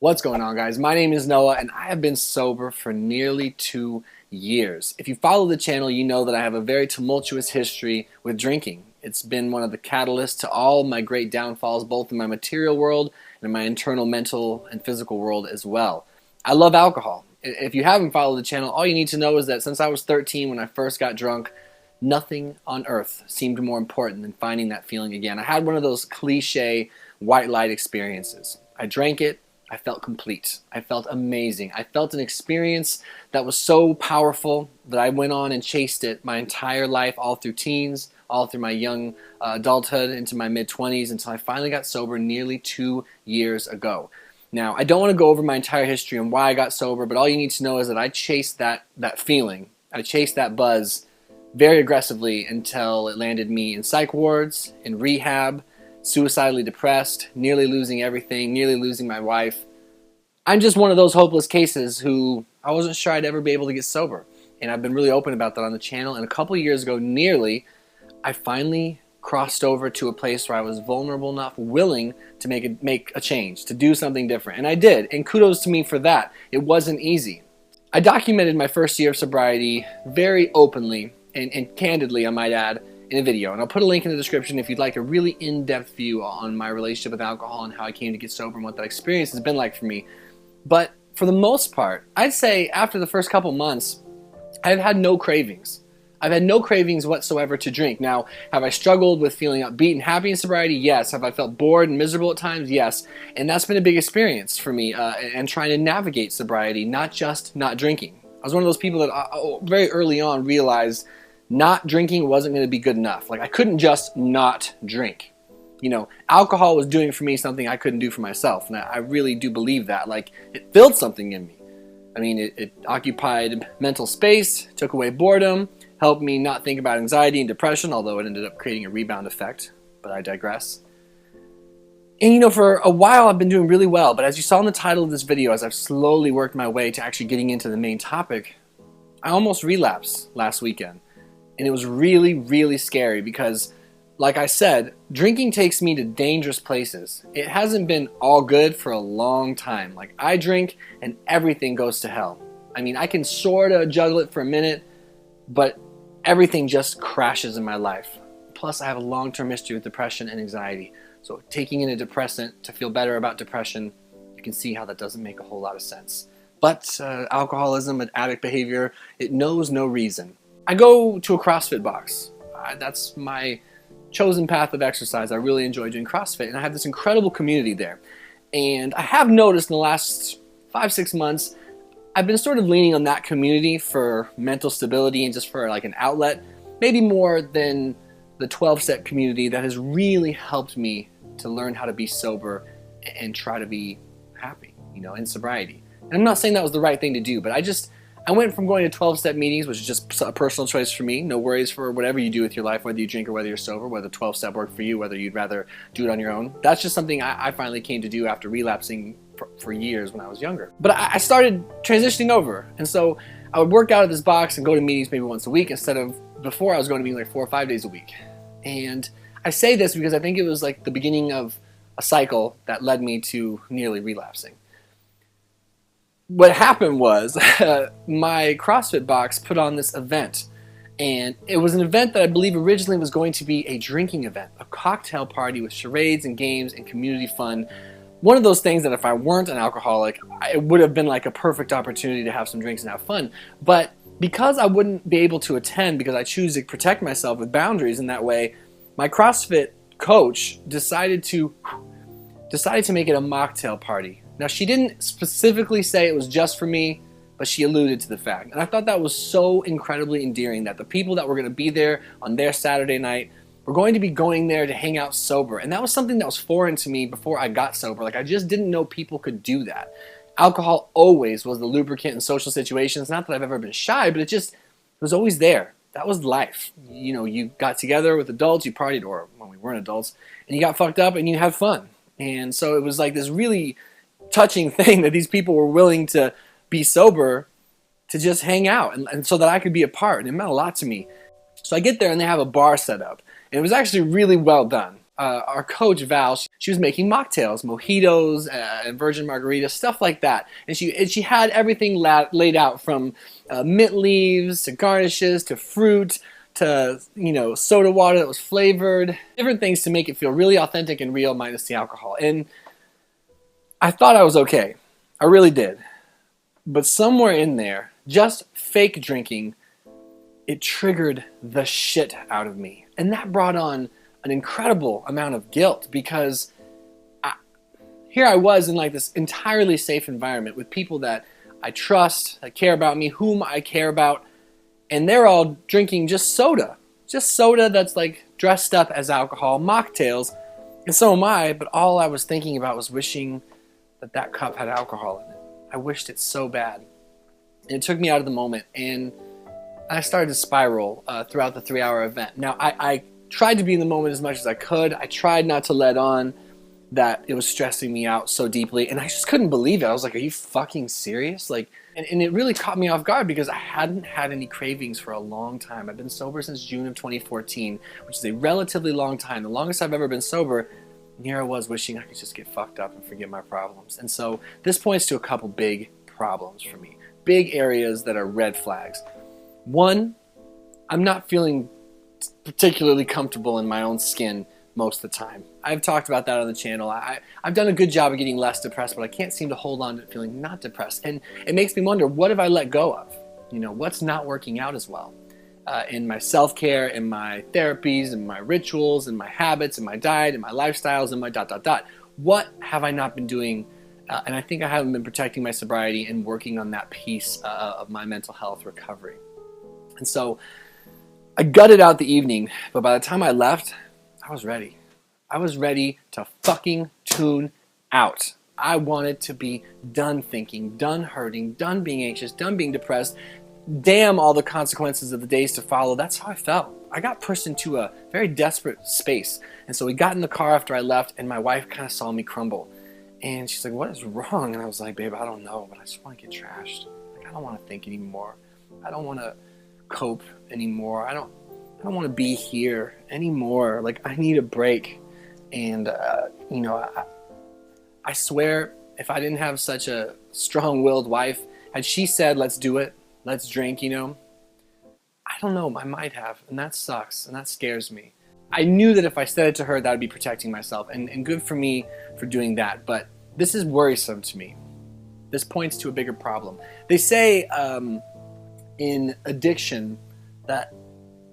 What's going on, guys? My name is Noah and I have been sober for nearly 2 years. If you follow the channel, you know that I have a very tumultuous history with drinking. It's been one of the catalysts to all my great downfalls, both in my material world and in my internal mental and physical world as well. I love alcohol. If you haven't followed the channel, all you need to know is that since I was 13 when I first got drunk, nothing on earth seemed more important than finding that feeling again. I had one of those cliche white light experiences. I drank it. I felt complete. I felt amazing. I felt an experience that was so powerful that I went on and chased it my entire life, all through teens, all through my young adulthood, into my mid-20s, until I finally got sober nearly 2 years ago. Now, I don't want to go over my entire history and why I got sober, but all you need to know is that I chased that feeling. I chased that buzz very aggressively until it landed me in psych wards, in rehab, suicidally depressed, nearly losing everything, nearly losing my wife. I'm just one of those hopeless cases who I wasn't sure I'd ever be able to get sober. And I've been really open about that on the channel. And a couple years ago, I finally crossed over to a place where I was vulnerable enough, willing to make a change, to do something different. And I did. And kudos to me for that. It wasn't easy. I documented my first year of sobriety very openly and candidly, I might add, in a video, and I'll put a link in the description if you'd like a really in-depth view on my relationship with alcohol and how I came to get sober and what that experience has been like for me. But for the most part, I'd say after the first couple months, I've had no cravings. I've had no cravings whatsoever to drink. Now, have I struggled with feeling upbeat and happy in sobriety? Yes. Have I felt bored and miserable at times? Yes. And that's been a big experience for me and trying to navigate sobriety, not just not drinking. I was one of those people that very early on realized not drinking wasn't going to be good enough. Like, I couldn't just not drink. You know, alcohol was doing for me something I couldn't do for myself. And I really do believe that. Like, it filled something in me. I mean, it occupied mental space, took away boredom, helped me not think about anxiety and depression, although it ended up creating a rebound effect. But I digress. And you know, for a while I've been doing really well. But as you saw in the title of this video, as I've slowly worked my way to actually getting into the main topic, I almost relapsed last weekend. And it was really, really scary because, like I said, drinking takes me to dangerous places. It hasn't been all good for a long time. Like, I drink and everything goes to hell. I mean, I can sort of juggle it for a minute, but everything just crashes in my life. Plus, I have a long-term history with depression and anxiety. So taking in a depressant to feel better about depression, you can see how that doesn't make a whole lot of sense. But alcoholism and addict behavior, it knows no reason. I go to a CrossFit box. That's my chosen path of exercise. I really enjoy doing CrossFit, and I have this incredible community there. And I have noticed in the last 5-6 months, I've been sort of leaning on that community for mental stability and just for like an outlet, maybe more than the 12-step community that has really helped me to learn how to be sober and try to be happy, you know, in sobriety. And I'm not saying that was the right thing to do, but I went from going to 12-step meetings, which is just a personal choice for me. No worries for whatever you do with your life, whether you drink or whether you're sober, whether 12-step worked for you, whether you'd rather do it on your own. That's just something I finally came to do after relapsing for years when I was younger. But I started transitioning over. And so I would work out at this box and go to meetings maybe once a week instead of before I was going to be like 4 or 5 days a week. And I say this because I think it was like the beginning of a cycle that led me to nearly relapsing. What happened was my CrossFit box put on this event, and it was an event that I believe originally was going to be a drinking event, a cocktail party with charades and games and community fun. One of those things that if I weren't an alcoholic, it would have been like a perfect opportunity to have some drinks and have fun. But because I wouldn't be able to attend because I choose to protect myself with boundaries in that way, my CrossFit coach decided to make it a mocktail party. Now, she didn't specifically say it was just for me, but she alluded to the fact. And I thought that was so incredibly endearing that the people that were going to be there on their Saturday night were going to be going there to hang out sober. And that was something that was foreign to me before I got sober. Like, I just didn't know people could do that. Alcohol always was the lubricant in social situations. Not that I've ever been shy, but it was always there. That was life. You know, you got together with adults, you partied, or when we weren't adults, and you got fucked up and you had fun. And so it was like this really touching thing that these people were willing to be sober to just hang out and so that I could be a part, and it meant a lot to me. So I get there and they have a bar set up, and it was actually really well done. our coach Val, she was making mocktails, mojitos, and virgin margaritas, stuff like that. And she had everything laid out from mint leaves to garnishes to fruit to, you know, soda water that was flavored, different things to make it feel really authentic and real minus the alcohol. And I thought I was okay. I really did. But somewhere in there, just fake drinking, it triggered the shit out of me. And that brought on an incredible amount of guilt because here I was in like this entirely safe environment with people that I trust, that care about me, whom I care about, and they're all drinking just soda that's like dressed up as alcohol, mocktails, and so am I, but all I was thinking about was wishing that cup had alcohol in it. I wished it so bad. And it took me out of the moment, and I started to spiral throughout the 3-hour event. Now, I tried to be in the moment as much as I could. I tried not to let on that it was stressing me out so deeply, and I just couldn't believe it. I was like, are you fucking serious? Like, and it really caught me off guard because I hadn't had any cravings for a long time. I've been sober since June of 2014, which is a relatively long time, the longest I've ever been sober. And here I was wishing I could just get fucked up and forget my problems. And so this points to a couple big problems for me, big areas that are red flags. One, I'm not feeling particularly comfortable in my own skin most of the time. I've talked about that on the channel. I've done a good job of getting less depressed, but I can't seem to hold on to feeling not depressed. And it makes me wonder, what have I let go of? You know, what's not working out as well? In my self-care, in my therapies, in my rituals, in my habits, in my diet, in my lifestyles, in my ... What have I not been doing? And I think I haven't been protecting my sobriety and working on that piece of my mental health recovery. And so I gutted out the evening, but by the time I left, I was ready. I was ready to fucking tune out. I wanted to be done thinking, done hurting, done being anxious, done being depressed. Damn all the consequences of the days to follow. That's how I felt. I got pushed into a very desperate space. And so we got in the car after I left, and my wife kind of saw me crumble. And she's like, what is wrong? And I was like, babe, I don't know, but I just want to get trashed. Like, I don't want to think anymore. I don't want to cope anymore. I don't want to be here anymore. Like, I need a break. And, you know, I swear, if I didn't have such a strong-willed wife, had she said, let's do it, let's drink, you know, I don't know, I might have, and that sucks, and that scares me. I knew that if I said it to her, that would be protecting myself, and good for me for doing that, but this is worrisome to me. This points to a bigger problem. They say in addiction that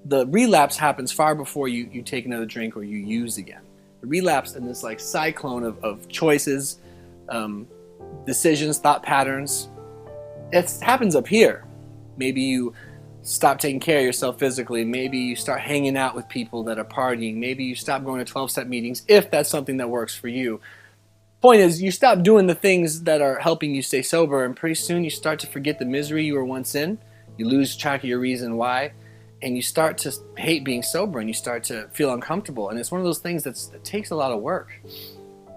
the relapse happens far before you take another drink or you use again. The relapse in this like cyclone of choices, decisions, thought patterns, it happens up here. Maybe you stop taking care of yourself physically. Maybe you start hanging out with people that are partying. Maybe you stop going to 12-step meetings if that's something that works for you. Point is, you stop doing the things that are helping you stay sober, and pretty soon you start to forget the misery you were once in. You lose track of your reason why, and you start to hate being sober, and you start to feel uncomfortable. And it's one of those things that takes a lot of work.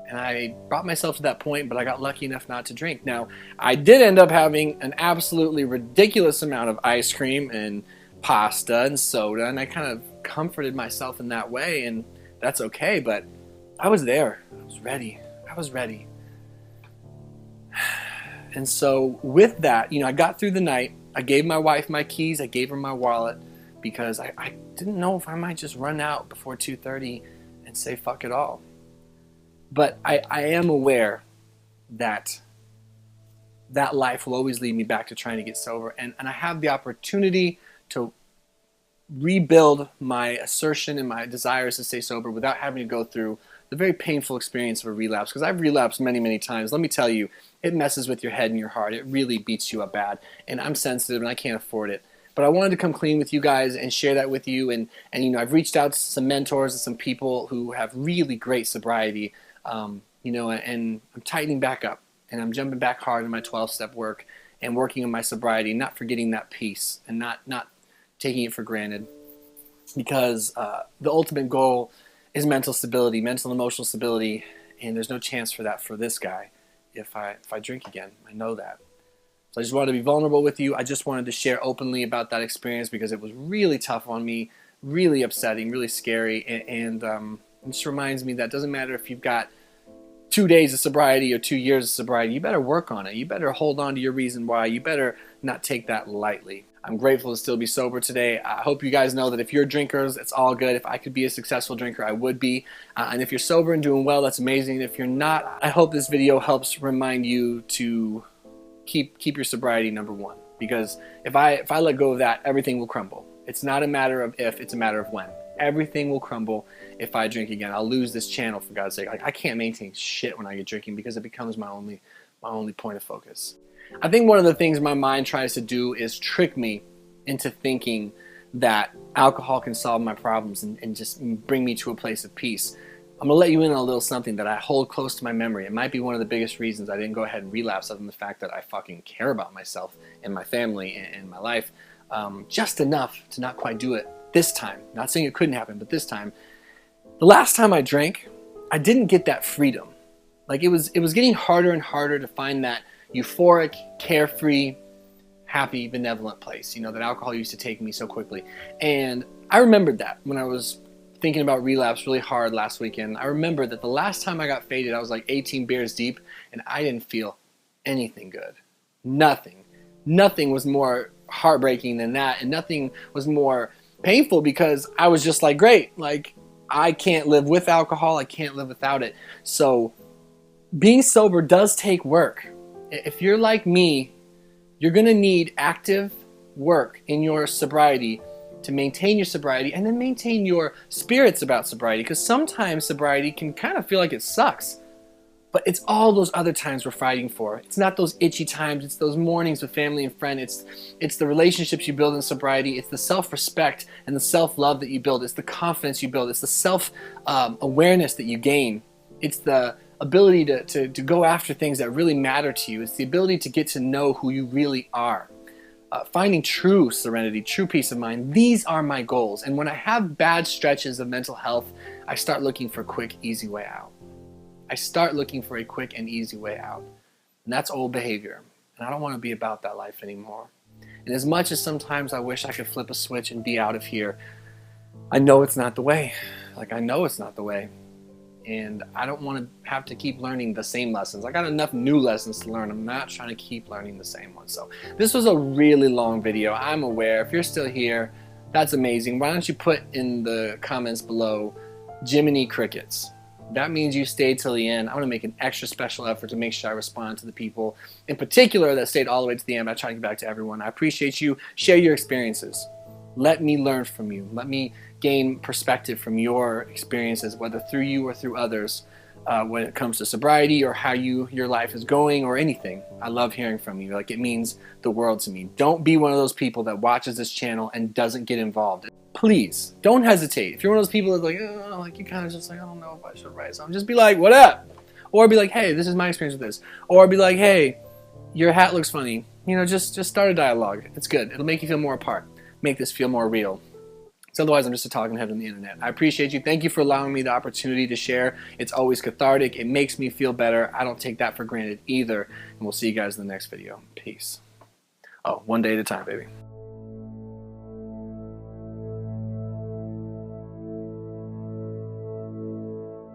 And I brought myself to that point, but I got lucky enough not to drink. Now, I did end up having an absolutely ridiculous amount of ice cream and pasta and soda, and I kind of comforted myself in that way, and that's okay, but I was there. I was ready. I was ready. And so with that, you know, I got through the night. I gave my wife my keys. I gave her my wallet because I didn't know if I might just run out before 2:30 and say fuck it all. But I am aware that that life will always lead me back to trying to get sober. And I have the opportunity to rebuild my assertion and my desires to stay sober without having to go through the very painful experience of a relapse. Because I've relapsed many, many times. Let me tell you, it messes with your head and your heart. It really beats you up bad. And I'm sensitive and I can't afford it. But I wanted to come clean with you guys and share that with you. And you know, I've reached out to some mentors and some people who have really great sobriety. You know, and I'm tightening back up, and I'm jumping back hard in my 12-step work and working on my sobriety, not forgetting that piece and not taking it for granted, because the ultimate goal is mental stability, mental and emotional stability, and there's no chance for that for this guy if I drink again. I know that. So I just wanted to be vulnerable with you. I just wanted to share openly about that experience because it was really tough on me, really upsetting, really scary, and It just reminds me that it doesn't matter if you've got 2 days of sobriety or 2 years of sobriety. You better work on it. You better hold on to your reason why. You better not take that lightly. I'm grateful to still be sober today. I hope you guys know that if you're drinkers, it's all good. If I could be a successful drinker, I would be. And if you're sober and doing well, that's amazing. If you're not, I hope this video helps remind you to keep your sobriety number one. Because if I let go of that, everything will crumble. It's not a matter of if, it's a matter of when. Everything will crumble if I drink again. I'll lose this channel, for God's sake. Like, I can't maintain shit when I get drinking because it becomes my only point of focus. I think one of the things my mind tries to do is trick me into thinking that alcohol can solve my problems and just bring me to a place of peace. I'm going to let you in on a little something that I hold close to my memory. It might be one of the biggest reasons I didn't go ahead and relapse, other than the fact that I fucking care about myself and my family and my life just enough to not quite do it this time. Not saying it couldn't happen, but this time. The last time I drank, I didn't get that freedom. Like, it was getting harder and harder to find that euphoric, carefree, happy, benevolent place, you know, that alcohol used to take me so quickly. And I remembered that when I was thinking about relapse really hard last weekend. I remembered that the last time I got faded, I was like 18 beers deep, and I didn't feel anything good. Nothing. Nothing was more heartbreaking than that, and nothing was more painful, because I was just like, great, like, I can't live with alcohol, I can't live without it. So being sober does take work. If you're like me, you're going to need active work in your sobriety to maintain your sobriety, and then maintain your spirits about sobriety, because sometimes sobriety can kind of feel like it sucks. But it's all those other times we're fighting for. It's not those itchy times. It's those mornings with family and friends. It's the relationships you build in sobriety. It's the self-respect and the self-love that you build. It's the confidence you build. It's the self-awareness that you gain. It's the ability to go after things that really matter to you. It's the ability to get to know who you really are. Finding true serenity, true peace of mind. These are my goals. And when I have bad stretches of mental health, I start looking for a quick, easy way out. I start looking for a quick and easy way out. And that's old behavior. And I don't want to be about that life anymore. And as much as sometimes I wish I could flip a switch and be out of here, I know it's not the way. Like, I know it's not the way. And I don't want to have to keep learning the same lessons. I got enough new lessons to learn. I'm not trying to keep learning the same ones. So this was a really long video. I'm aware. If you're still here, that's amazing. Why don't you put in the comments below, Jiminy Crickets? That means you stayed till the end. I'm going to make an extra special effort to make sure I respond to the people in particular that stayed all the way to the end. I try to get back to everyone. I appreciate you. Share your experiences. Let me learn from you. Let me gain perspective from your experiences, whether through you or through others, when it comes to sobriety or how your life is going or anything. I love hearing from you. Like, it means the world to me. Don't be one of those people that watches this channel and doesn't get involved. Please, don't hesitate. If you're one of those people that's like, oh, like, you kind of just like, I don't know if I should write something, just be like, what up? Or be like, hey, this is my experience with this. Or be like, hey, your hat looks funny. You know, just start a dialogue. It's good. It'll make you feel more apart. Make this feel more real. So otherwise, I'm just a talking head on the internet. I appreciate you. Thank you for allowing me the opportunity to share. It's always cathartic. It makes me feel better. I don't take that for granted either. And we'll see you guys in the next video. Peace. Oh, one day at a time, baby.